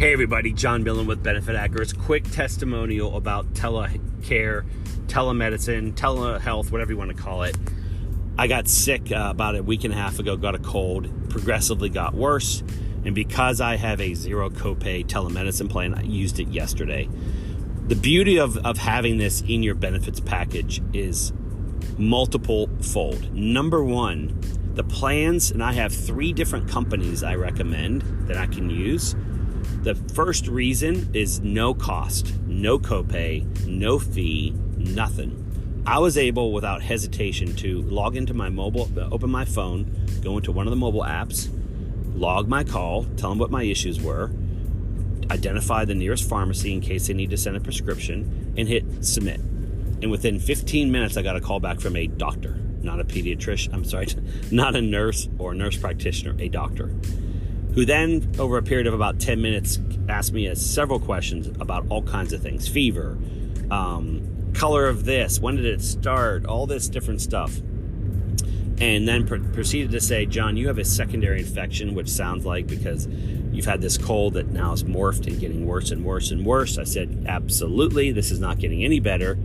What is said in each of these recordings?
Hey everybody, John Millen with Benefit Hackers. Quick testimonial about telecare, telemedicine, telehealth, whatever you want to call it. I got sick about a week and a half ago, got a cold, progressively got worse. And because I have a zero copay telemedicine plan, I used it yesterday. The beauty of having this in your benefits package is multiple fold. Number one, the plans, and I have 3 different companies I recommend that I can use. The first reason is no cost, no copay, no fee, nothing. I was able, without hesitation, to log into my mobile, open my phone, go into one of the mobile apps, log my call, tell them what my issues were, identify the nearest pharmacy in case they need to send a prescription, and hit submit. And within 15 minutes, I got a call back from a doctor, not a pediatrician, not a nurse or a nurse practitioner, a doctor, who then, over a period of about 10 minutes, asked me several questions about all kinds of things. Fever, color of this, when did it start, all this different stuff. And then proceeded to say, John, you have a secondary infection, which sounds like because you've had this cold that now is morphed and getting worse and worse and worse. I said, absolutely, this is not getting any better.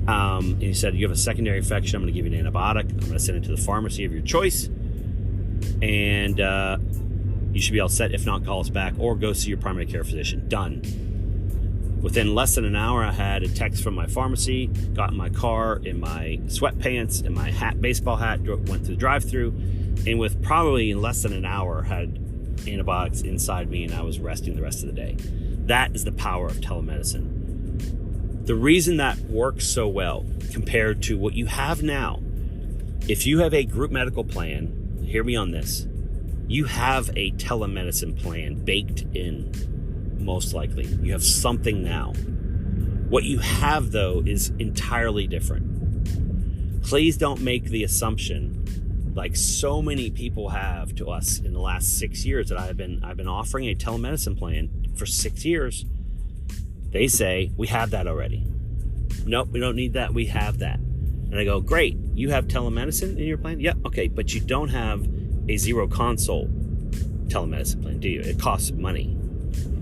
And he said, you have a secondary infection. I'm going to give you an antibiotic. I'm going to send it to the pharmacy of your choice. And you should be all set. If not, call us back or go see your primary care physician. Done. Within less than an hour, I had a text from my pharmacy, got in my car, in my sweatpants, in my hat, baseball hat, went through the drive-thru, and with probably in less than an hour, had antibiotics inside me, and I was resting the rest of the day. That is the power of telemedicine. The reason that works so well compared to what you have now, if you have a group medical plan, hear me on this, you have a telemedicine plan baked in, most likely. You have something now. What you have, though, is entirely different. Please don't make the assumption, like so many people have to us in the last 6 years, that I've been offering a telemedicine plan for 6 years. They say, we have that already. Nope, we don't need that. We have that. And I go, great. You have telemedicine in your plan? Yep. Okay, but you don't have a zero consult telemedicine plan, do you? It costs money.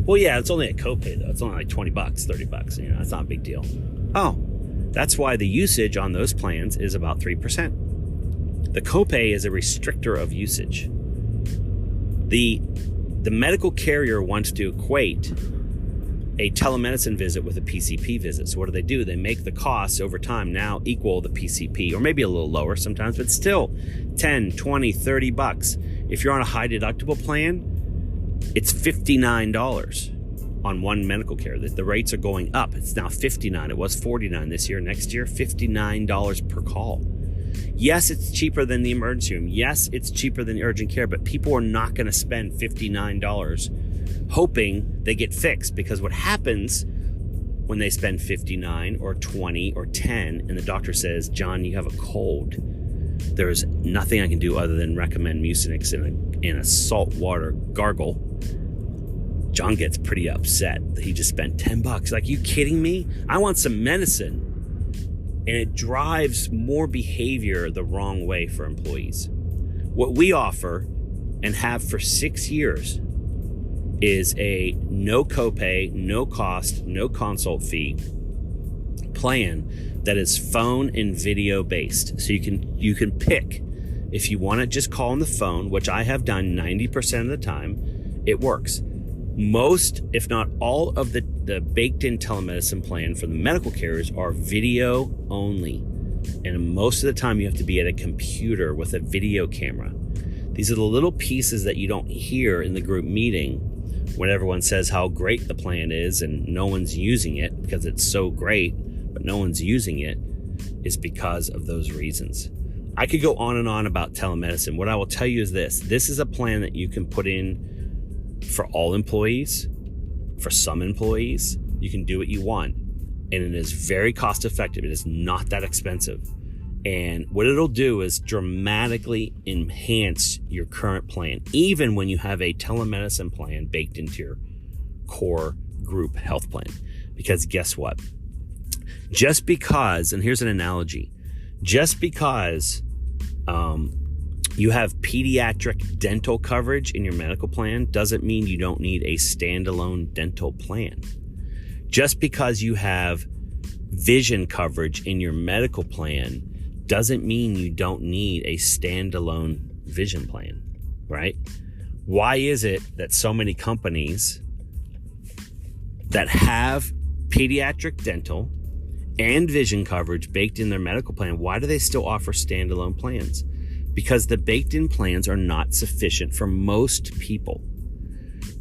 Well, yeah, it's only a copay though. It's only like $20, $30. You know, it's not a big deal. Oh, that's why the usage on those plans is about 3%. The copay is a restrictor of usage. The medical carrier wants to equate a telemedicine visit with a PCP visit. So what do? They make the costs over time now equal the PCP, or maybe a little lower sometimes, but still 10, 20, $30. If you're on a high deductible plan, it's $59 on one medical care. The rates are going up. It's now $59. It was $49 this year. Next year, $59 per call. Yes, it's cheaper than the emergency room. Yes, it's cheaper than the urgent care, but people are not going to spend $59 hoping they get fixed, because what happens when they spend $59 or $20 or $10 and the doctor says, John, you have a cold, there's nothing I can do other than recommend Mucinex in a salt water gargle. John gets pretty upset that he just spent $10. Like, you kidding me? I want some medicine. And it drives more behavior the wrong way for employees. What we offer and have for 6 years is a no copay, no cost, no consult fee plan that is phone and video based. So you can pick if you want to just call on the phone, which I have done 90% of the time. It works. Most, if not all, of the baked in telemedicine plan for the medical carriers are video only. And most of the time you have to be at a computer with a video camera. These are the little pieces that you don't hear in the group meeting when everyone says how great the plan is and no one's using it because it's so great, but no one's using it, is because of those reasons. I could go on and on about telemedicine. What I will tell you is this is a plan that you can put in for all employees, for some employees. You can do what you want, and it is very cost effective. It is not that expensive. And what it'll do is dramatically enhance your current plan, even when you have a telemedicine plan baked into your core group health plan. Because guess what? Just because, and here's an analogy, just because You have pediatric dental coverage in your medical plan doesn't mean you don't need a standalone dental plan. Just because you have vision coverage in your medical plan doesn't mean you don't need a standalone vision plan, right? Why is it that so many companies that have pediatric dental and vision coverage baked in their medical plan, why do they still offer standalone plans? Because the baked in plans are not sufficient for most people.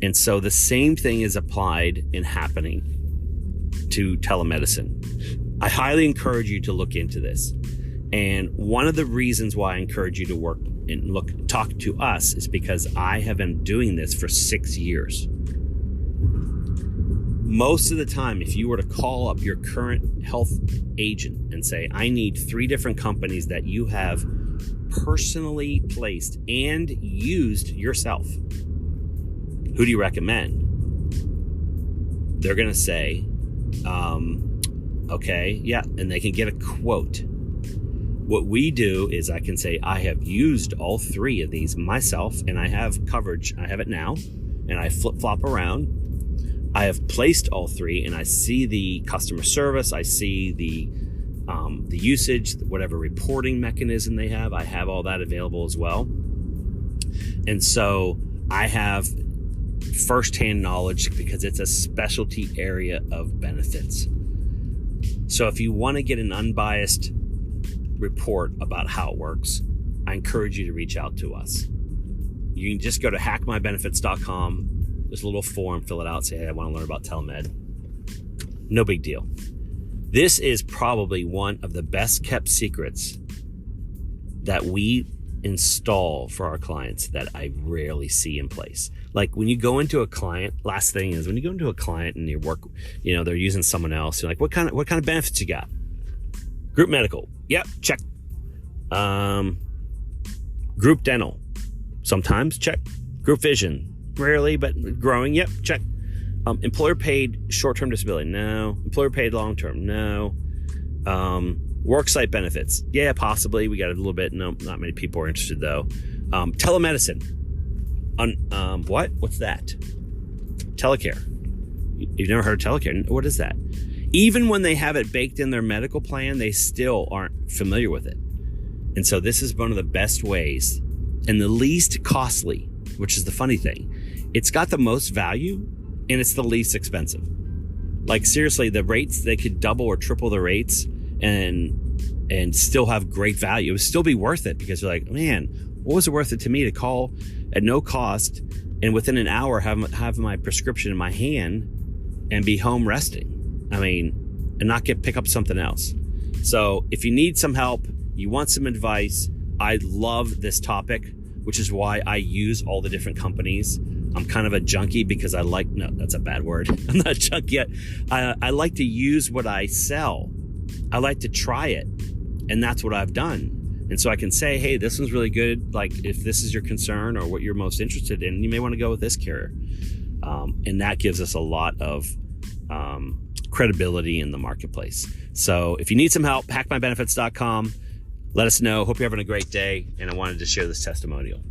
And so the same thing is applied and happening to telemedicine. I highly encourage you to look into this. And one of the reasons why I encourage you to work and talk to us is because I have been doing this for 6 years. Most of the time, if you were to call up your current health agent and say, I need 3 different companies that you have personally placed and used yourself, who do you recommend? They're going to say, okay, yeah, and they can get a quote. What we do is I can say, I have used all 3 of these myself, and I have coverage. I have it now, and I flip-flop around. I have placed all 3, and I see the customer service. I see the usage, whatever reporting mechanism they have. I have all that available as well. And so I have firsthand knowledge because it's a specialty area of benefits. So if you want to get an unbiased report about how it works, I encourage you to reach out to us. You can just go to hackmybenefits.com. There's a little form, fill it out, say, hey, I want to learn about telemed. No big deal. This is probably one of the best kept secrets that we install for our clients that I rarely see in place. Like when you go into a client, last thing is when you go into a client and you work, they're using someone else, you're like, what kind of benefits you got? Group medical. Yep, check. Group dental. Sometimes check. Group vision. Rarely, but growing. Yep, check. Employer paid short-term disability. No. Employer paid long-term. No. Worksite benefits. Yeah, possibly. We got a little bit. No, not many people are interested though. Telemedicine. What? What's that? Telecare. You've never heard of telecare? What is that? Even when they have it baked in their medical plan, they still aren't familiar with it. And so this is one of the best ways and the least costly, which is the funny thing. It's got the most value and it's the least expensive. Like seriously, the rates, they could double or triple the rates and still have great value. It would still be worth it because you're like, man, what was it worth it to me to call at no cost and within an hour have my prescription in my hand and be home resting? I mean, and not pick up something else. So if you need some help, you want some advice, I love this topic, which is why I use all the different companies. I'm kind of a junkie because no, that's a bad word. I'm not a junkie yet. I like to use what I sell. I like to try it. And that's what I've done. And so I can say, hey, this one's really good. Like if this is your concern or what you're most interested in, you may want to go with this carrier. And that gives us a lot of credibility in the marketplace. So if you need some help, hackmybenefits.com. Let us know. Hope you're having a great day. And I wanted to share this testimonial.